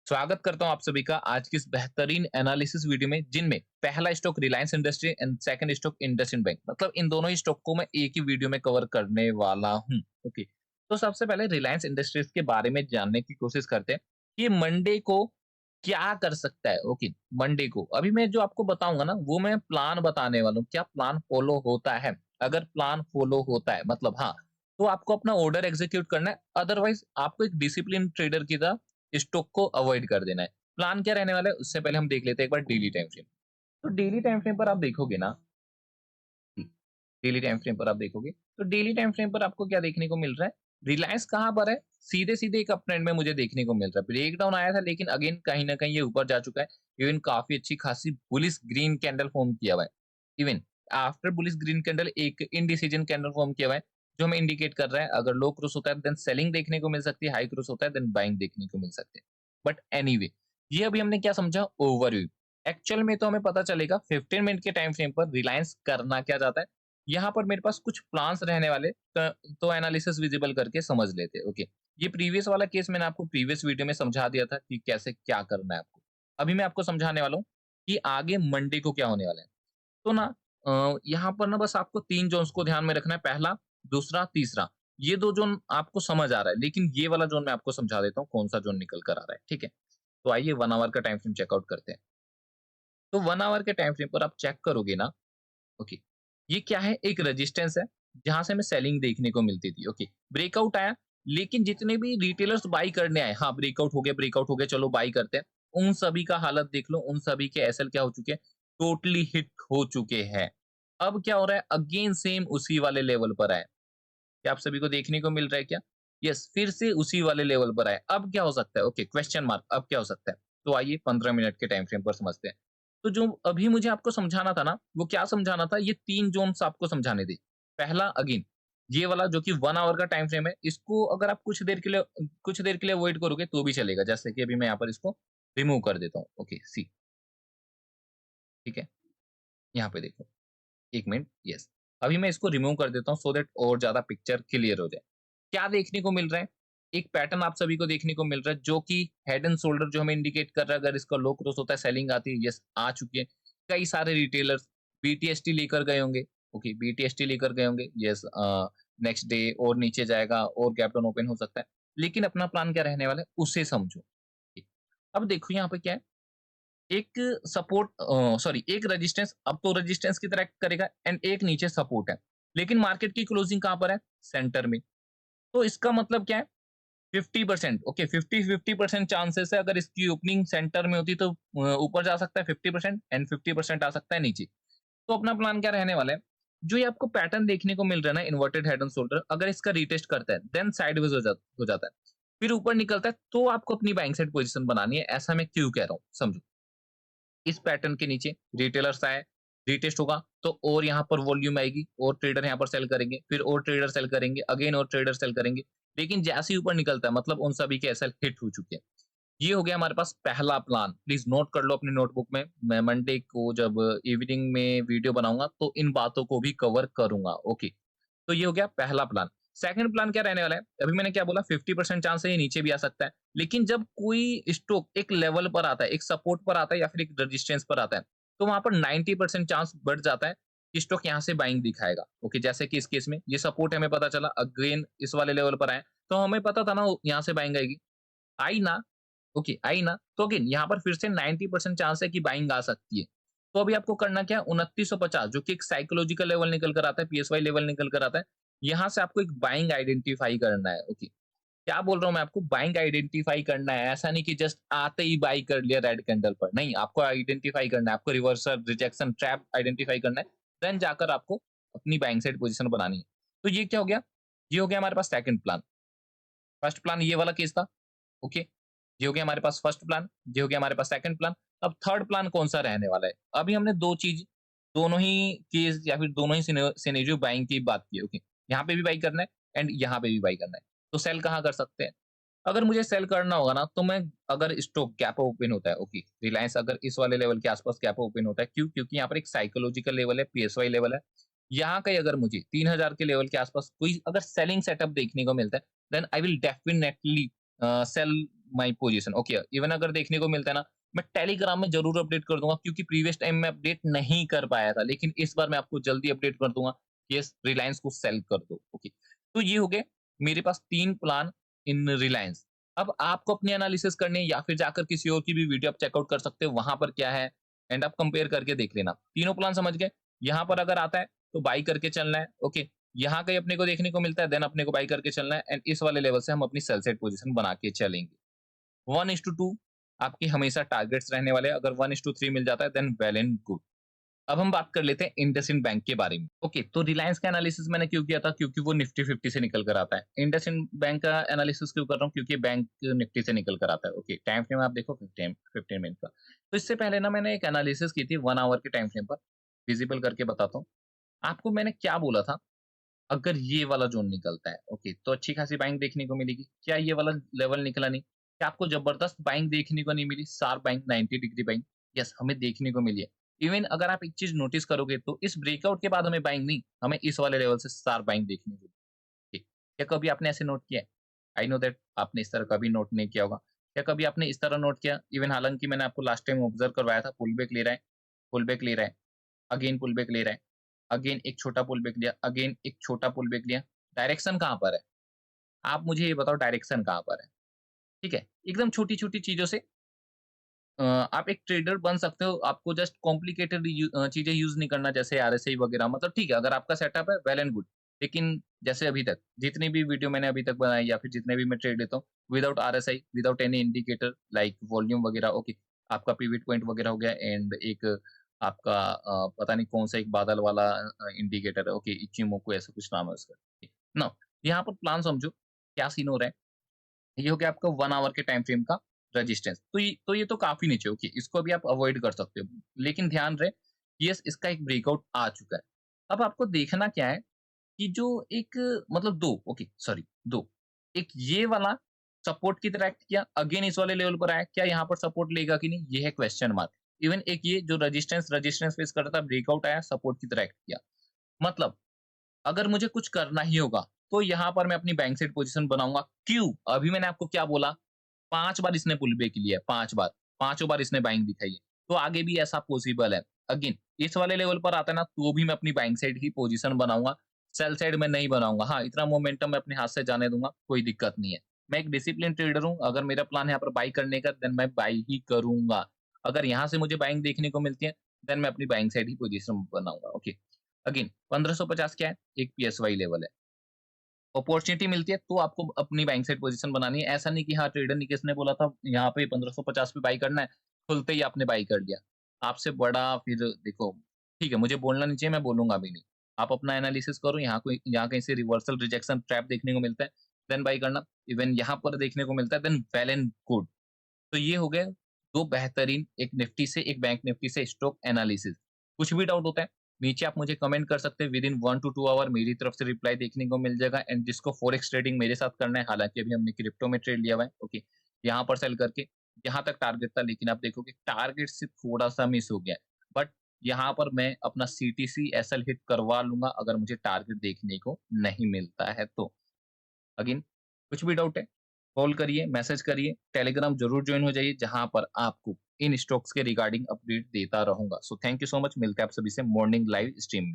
स्वागत करता हूं आप सभी का आज की इस बेहतरीन एनालिसिस वीडियो में जिनमें पहला stock Reliance industry and second stock IndusInd bank मतलब इन दोनों ही स्टॉक को मैं एक ही वीडियो में कवर करने वाला हूं। ओके, तो सबसे पहले रिलायंस इंडस्ट्रीज के बारे में जानने की कोशिश करते हैं कि मंडे को क्या कर सकता है। ओके, मंडे को अभी मैं जो आपको बताऊंगा ना वो मैं प्लान बताने वाला हूँ। क्या प्लान फॉलो होता है? अगर प्लान फॉलो होता है मतलब हाँ, तो आपको अपना ऑर्डर एग्जीक्यूट करना है, अदरवाइज आपको एक डिसिप्लिन ट्रेडर की तरह स्टॉक को अवॉइड कर देना है। प्लान क्या रहने वाला है उससे पहले हम देख लेते हैं एक बार डेली टाइम फ्रेम। तो डेली टाइम फ्रेम पर आप देखोगे ना, डेली टाइम फ्रेम पर आप देखोगे तो डेली टाइम फ्रेम पर आपको क्या देखने को मिल रहा है? रिलायंस कहाँ पर है? सीधे सीधे एक अप ट्रेंड में मुझे देखने को मिल रहा है। ब्रेक डाउन आया था लेकिन अगेन कहीं ना कहीं ये ऊपर जा चुका है। इवन काफी अच्छी खासी बुलिश ग्रीन कैंडल फॉर्म किया हुआ है। Even after bullish green candle एक इनडिसीजन कैंडल फॉर्म किया हुआ है, जो हमें इंडिकेट कर रहा है अगर लो क्रॉस होता है देन सेलिंग देखने को मिल सकती है, हाई क्रॉस होता है देन बाइंग देखने को मिल सकती है। बट एनीवे, ये अभी हमने क्या समझा? ओवरव्यू। एक्चुअल में तो हमें पता चलेगा 15 मिनट के टाइम फ्रेम पर रिलायंस करना क्या चाहता है। यहाँ पर मेरे पास कुछ प्लान्स रहने वाले, तो एनालिसिस विजिबल करके समझ लेते हैं। ओके, ये प्रीवियस वाला केस मैंने आपको प्रीवियस वीडियो में समझा दिया था कि कैसे क्या करना है आपको। अभी मैं आपको समझाने वाला हूँ कि आगे मंडे को क्या होने वाला है। तो ना यहाँ पर ना बस आपको 3 ज़ोन्स को ध्यान में रखना है, पहला, दूसरा, तीसरा। ये 2 ज़ोन आपको समझ आ रहा है, लेकिन ये वाला ज़ोन मैं आपको समझा देता हूँ कौन-सा ज़ोन निकल कर आ रहा है, ठीक है? तो आइए 1 आवर का टाइम फ्रेम चेकआउट करते हैं। तो 1 आवर के टाइम फ्रेम पर आप चेक करोगे ना, ओके, ये क्या है? एक रेजिस्टेंस है, जहाँ से हमें सेलिंग देखने को मिलती थी। ओके, ब्रेकआउट आया, लेकिन जितने भी रिटेलर्स बाई करने आए, हाँ, ब्रेकआउट हो गया, चलो बाई करते हैं। उन सभी का हालत देख लो, उन सभी के एसएल क्या हो चुके हैं? टोटली हिट हो चुके हैं। अब क्या हो रहा है? अगेन सेम उसी वाले लेवल पर आए। क्या आप सभी को देखने को मिल रहा है क्या? यस, फिर से उसी वाले लेवल पर आए। अब क्या हो सकता है? ओके, क्वेश्चन मार्क, अब क्या हो सकता है? तो आइए 15 मिनट के टाइम फ्रेम पर समझते हैं। तो जो अभी मुझे आपको समझाना था ना, वो क्या समझाना था? ये 3 ज़ोन्स आपको समझाने थे। पहला अगेन, ये वाला जो कि 1 आवर का टाइम फ्रेम है, इसको अगर आप कुछ देर के लिए अवॉइड करोगे तो भी चलेगा। जैसे कि अभी मैं यहाँ पर इसको रिमूव कर देता हूँ। ओके, सी, ठीक है? यहाँ पे देखो। 1 मिनट, यस। अभी मैं इसको रिमूव कर देता हूँ सो दैट और ज़्यादा पिक्चर क्लियर हो जाए। क्या देखने को मिल रहा है? एक पैटर्न आप सभी को देखने को मिल रहा है जो कि हेड एंड शोल्डर जो हमें इंडिकेट कर रहा है, अगर इसका लो क्रॉस होता है सेलिंग आती है, यस आ चुकी है। कई सारे रिटेलर्स बीटीएसटी लेकर गए होंगे, ओके, बीटीएसटी लेकर गए होंगे, यस, नेक्स्ट डे और नीचे जाएगा और गैप डाउन ओपन हो सकता है। लेकिन अपना प्लान क्या रहने वाला है उसे समझो। अब देखो यहाँ पे क्या है, एक सपोर्ट, सॉरी, एक रेजिस्टेंस, अब तो रेजिस्टेंस की तरह एक्ट करेगा एंड एक नीचे सपोर्ट है। लेकिन मार्केट की क्लोजिंग कहाँ पर है? सेंटर में। तो इसका मतलब क्या है? 50%, ओके, 50-50% चांसेस है, अगर इसकी ओपनिंग सेंटर में होती तो ऊपर जा सकता है 50% एंड 50% आ सकता है नीचे। तो अपना प्लान क्या रहने वाला है? जो ये आपको पैटर्न देखने को मिल रहा है ना, इन्वर्टेड हेड एंड शोल्डर, अगर इसका रीटेस्ट करता है देन साइडवेज हो जाता है, फिर ऊपर निकलता है, तो आपको अपनी बाइंग साइड पोजीशन बनानी है। ऐसा मैं क्यों कह रहा हूँ समझो। इस पैटर्न के नीचे रिटेलर्स आए, रीटेस्ट होगा तो और यहाँ पर वॉल्यूम आएगी और ट्रेडर यहाँ पर सेल करेंगे, फिर और ट्रेडर सेल करेंगे, अगेन और ट्रेडर सेल करेंगे। लेकिन जैसे ही ऊपर निकलता है मतलब उन सभी के एसएल हिट हो चुके हैं। ये हो गया हमारे पास पहला प्लान। प्लीज नोट कर लो अपनी नोटबुक में। मैं मंडे को जब इवनिंग में वीडियो बनाऊंगा तो इन बातों को भी कवर करूंगा। ओके, तो ये हो गया पहला प्लान। सेकंड प्लान क्या रहने वाला है? अभी मैंने क्या बोला? 50% चांस है ये नीचे भी आ सकता है। लेकिन जब कोई स्टॉक एक लेवल पर आता है, एक सपोर्ट पर आता है या फिर एक रेजिस्टेंस पर आता है, तो वहां पर 90% चांस बढ़ जाता है कि स्टॉक यहाँ से बाइंग दिखाएगा। ओके, जैसे कि इस केस में ये सपोर्ट हमें पता चला, अगेन इस वाले लेवल पर आए, तो हमें पता था ना यहाँ से बाइंग आएगी। आई ना? ओके, आई ना? तो अगेन यहाँ पर फिर से 90% चांस है कि बाइंग आ सकती है। तो अभी आपको करना क्या है? 2950 जो कि एक साइकोलॉजिकल लेवल निकल कर आता है, पीएसवाई लेवल निकल कर आता है। यहाँ से आपको एक बाइंग आइडेंटिफाई करना है। ओके, क्या बोल रहा हूँ मैं आपको? बाइंग आइडेंटिफाई करना है। ऐसा नहीं कि जस्ट आते ही बाई कर लिया रेड कैंडल पर। नहीं, आपको आइडेंटिफाई करना है, आपको रिवर्सल, रिजेक्शन, ट्रैप आइडेंटिफाई करना है। देन जाकर आपको अपनी बाइंग साइड पोजीशन बनानी है। तो ये क्या हो गया? ये हो गया हमारे पास सेकंड प्लान। फर्स्ट प्लान ये वाला केस था। ओके, ये हो गया हमारे पास फर्स्ट प्लान, ये हो गया हमारे पास सेकंड प्लान। अब थर्ड प्लान कौन-सा रहने वाला है? अभी हमने 2 चीज़, दोनों ही केस या फिर दोनों ही सिनेरियो बाइंग की बात की है। ओके, यहाँ पे भी बाई करना है एंड यहाँ पे भी बाई करना है। तो सेल कहाँ कर सकते हैं? अगर मुझे सेल करना होगा ना तो मैं, अगर स्टॉक गैप ओपन होता है, ओके, रिलायंस अगर इस वाले लेवल के आसपास गैप ओपन होता है, क्यों? क्योंकि यहाँ पर एक साइकोलॉजिकल लेवल है, पीएसवाई लेवल है। यहाँ कहीं अगर मुझे 3000 के लेवल के आसपास कोई अगर सेलिंग सेटअप देखने को मिलता है, then I will definitely sell my position. Okay, even अगर देखने को मिलता है ना, मैं टेलीग्राम में ज़रूर अपडेट कर दूँगा क्योंकि प्रीवियस टाइम में अपडेट नहीं कर पाया था, लेकिन इस बार मैं आपको जल्दी अपडेट कर दूँगा कि यस, रिलायंस को सेल कर दो। ओके, तो ये हो गए मेरे पास 3 प्लान इन रिलायंस। अब आपको अपनी एनालिसिस करनी है या फिर जाकर किसी और की भी वीडियो आप चेकआउट कर सकते हो, वहाँ पर क्या है एंड आप कंपेयर करके देख लेना। तीनों प्लान समझ गए? यहाँ पर अगर आता है तो बाय करके चलना है, ओके। यहाँ कहीं अपने को देखने को मिलता है देन अपने को बाय करके चलना है एंड इस वाले लेवल से हम अपनी सेल साइड पोजीशन बना के चलेंगे। 1:2 आपके हमेशा टारगेट्स रहने वाले हैं, अगर 1:3 मिल जाता है देन वेल एंड गुड। अब हम बात कर लेते हैं इंडसइंड बैंक के बारे में। ओके, तो रिलायंस का एनालिसिस मैंने क्यों किया था? क्योंकि वो निफ्टी 50 से निकल कर आता है। इंडसइंड बैंक का एनालिसिस क्यों कर रहा हूँ? क्योंकि बैंक निफ्टी से निकल कर आता है। ओके, टाइम फ्रेम आप देखो 15 मिनट का। तो इससे पहले ना मैंने एक एनालिसिस की थी 1 आवर के टाइम फ्रेम पर, विजिबल करके बताता हूँ। आपको मैंने क्या बोला था? अगर ये वाला ज़ोन निकलता है, ओके, तो अच्छी खासी बाइंग देखने को मिलेगी। क्या ये वाला लेवल निकला नहीं? क्या आपको ज़बरदस्त बाइंग देखने को नहीं मिली? Sharp buying, 90 degree buying? Yes, हमें देखने को मिली है। इवन अगर आप एक चीज़ नोटिस करोगे तो इस ब्रेकआउट के बाद हमें बाइंग नहीं, हमें इस वाले लेवल से शार्प बाइंग देखने को मिली। क्या कभी आपने ऐसे नोट किया है? आई नो दैट आपने इस तरह कभी नोट नहीं किया होगा। क्या कभी आपने इस तरह नोट किया? इवन हालाँकि मैंने आपको लास्ट टाइम ऑब्ज़र्व करवाया था, पुल बैक ले रहा है, पुल बैक ले रहा है, अगेन पुल बैक ले रहा है, अगेन एक छोटा पुल बैक लिया, अगेन एक छोटा पुल बैक लिया। डायरेक्शन कहाँ पर है? आप मुझे ये बताओ डायरेक्शन कहाँ पर है? ठीक है? एकदम छोटी-छोटी चीज़ों से आप एक ट्रेडर बन सकते हो। आपको जस्ट कॉम्प्लिकेटेड चीज़ें यूज़ नहीं करना जैसे आरएसआई वगैरह, मतलब ठीक है, अगर आपका सेटअप है वेल एंड गुड। लेकिन जैसे अभी तक जितनी भी वीडियो मैंने अभी तक बनाई या फिर जितने भी मैं ट्रेड लेता हूँ, without RSI, without any indicator like volume वगैरह, ओके, आपका पिवट पॉइंट वगैरह हो गया एंड एक आपका पता नहीं कौन-सा एक बादल वाला इंडिकेटर है, ओके, इचिमोकू ऐसा कुछ नाम है उसका। नाउ यहाँ पर प्लान समझो, क्या सीन हो रहा है? ये हो गया आपका 1 आवर के टाइम फ्रेम का रेजिस्टेंस। तो ये तो काफ़ी नीचे है, ओके, इसको अभी आप अवॉइड कर सकते हो। लेकिन ध्यान रहे, यस, इसका एक ब्रेकआउट आ चुका है। अब आपको देखना क्या है कि जो एक मतलब 2, ओके, सॉरी 2, एक ये वाला सपोर्ट की तरह एक्ट किया, अगेन इस वाले लेवल पर आया, क्या यहाँ पर सपोर्ट लेगा कि नहीं? ये है क्वेश्चन मार्क। इवन एक ये जो रेजिस्टेंस फेस कर रहा था, ब्रेकआउट आया, सपोर्ट की तरह एक्ट किया। मतलब अगर मुझे कुछ करना ही होगा, तो यहाँ पर मैं अपनी बैंक साइड पोज़ीशन बनाऊँगा। क्यों? अभी मैंने आपको क्या बोला? 5 बार इसने पुल बैक लिया है, 5 बार। पाँचों बार इसने बाइंग दिखाई है। तो आगे भी ऐसा पॉसिबल है। अगेन इस वाले लेवल पर आता है ना, तो भी मैं अपनी बाइंग साइड ही पोज़ीशन बनाऊँगा। सेल साइड में नहीं बनाऊँगा। हाँ, इतना मोमेंटम मैं अपने हाथ से जाने दूँगा, कोई दिक्कत नहीं है। मैं एक डिसिप्लिन ट्रेडर हूँ, अगर मेरा प्लान है यहाँ पर बाय करने का, देन मैं बाय ही करूँगा। अगर यहाँ से मुझे बाइंग देखने को मिलती है, देन मैं अपनी बाइंग साइड ही पोज़ीशन बनाऊँगा। ओके। अगेन 1550 क्या है? एक पीएसवाई लेवल है। अपॉर्च्युनिटी मिलती है तो आपको अपनी बाइंग साइड पोजीशन बनानी है। ऐसा नहीं कि हाँ, ट्रेडर निकेश ने बोला था यहाँ पे 1550 पे बाय करना है, खुलते ही आपने बाय कर लिया। आपसे बड़ा फिर देखो, ठीक है, मुझे बोलना नहीं चाहिए, मैं बोलूँगा भी नहीं। आप अपना एनालिसिस करो, यहाँ कहीं से रिवर्सल रिजेक्शन ट्रैप देखने को मिलता है, देन बाय करना। इवन यहाँ पर देखने को मिलता है, देन वेल एंड गुड। तो ये हो गए 2 बेहतरीन, एक निफ्टी से, एक बैंक निफ्टी से स्टॉक एनालिसिस। कुछ भी डाउट होता है, नीचे आप मुझे कमेंट कर सकते हैं, विदिन 1 टू 2 आवर मेरी तरफ से रिप्लाई देखने को मिल जाएगा एंड जिसको फॉरेक्स ट्रेडिंग मेरे साथ करना है, हालाँकि अभी हमने क्रिप्टो में ट्रेड लिया हुआ है, ओके। यहाँ पर सेल करके यहाँ तक टारगेट था, लेकिन आप देखोगे टारगेट से थोड़ा-सा मिस हो गया है। बट यहाँ पर मैं अपना सीटीसी एसएल हिट करवा लूँगा अगर मुझे टारगेट देखने को नहीं मिलता है तो। अगेन कुछ भी डाउट है, कॉल करिए, मैसेज करिए, टेलीग्राम ज़रूर जॉइन हो जाइए, जहाँ पर आपको इन स्टॉक्स के रिगार्डिंग अपडेट देता रहूँगा। So thank you so much, मिलते हैं आप सभी से मॉर्निंग लाइव स्ट्रीम में।